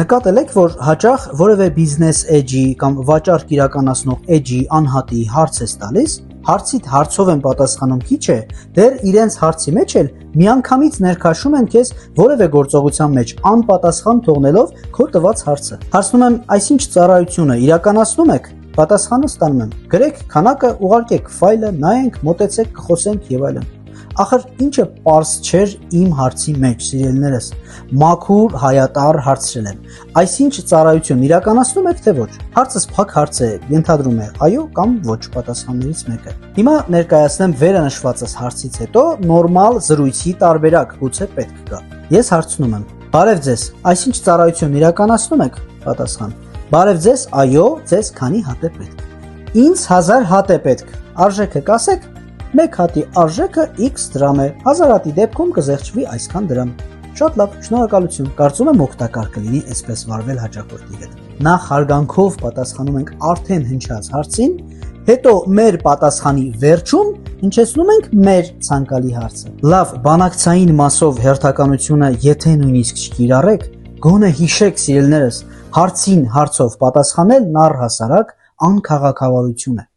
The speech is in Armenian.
Նկատել եք, որ հաճախ որևէ բիզնես էջի կամ վաճառք իրականացնող էջի անհատի հարց ես տալիս, հարցիդ հարցով են պատասխանում քիչ է, դեռ իրենց հարցի մեջ էլ միանգամից ներքաշում են քեզ որևէ գործողության մեջ անպատասխան թողնելով քո տված հարցը։ Հարցնում եմ, այսինչ ծառայությունը իրականացնում եք։ Պատասխանը ստանում եմ։ Գրեք քանակը, ուղարկեք ֆայլը, նայենք, մոտեցեք, կխոսենք եւ այլն։ Ախր ինչը պարզ չէր իմ հարցի մեջ, սիրելիներս, մաքուր հայատար հարցրել եմ։ Այսինչ ծառայություն իրականացնում եք թե ոչ։ Հարցս փակ հարց է, ենթադրում է այո կամ ոչ պատասխաններից մեկը։ Հիմա ներկայացնեմ վերը նշվածս հարցից հետո նորմալ զրույցի տարբերակ, գուցե պետք գա։ Ես հարցնում եմ. Բարև ձեզ, այսինչ ծառայություն իրականացնում եք։ Պատասխան. Բարև ձեզ, այո, ձեզ քանի հատ է պետք։ Ինձ 1000 հատ է պետք։ Արժեքը կասեք։ Մեկ հատի արժեքը X դրամ է, 1000 հատի դեպքում կզեղչվի այսքան դրամ։ Շատ լավ, շնորհակալություն։ Կարծում եմ օգտակար կլինի այսպես վարվել հաճախորդի հետ։ Նախ հարգանքով պատասխանում ենք արդեն հնչած հարցին, հետո մեր պատասխանի վերջում հնչեցնում ենք մեր ցանկալի հարցը։ Լավ, բանակցային մասով հերթականությունը եթե նույնիսկ չկիրառեք, գոնե հիշեք սիրելիներս, հարցին հարցով պատասխանել առհասարակ անքաղաքավարություն է։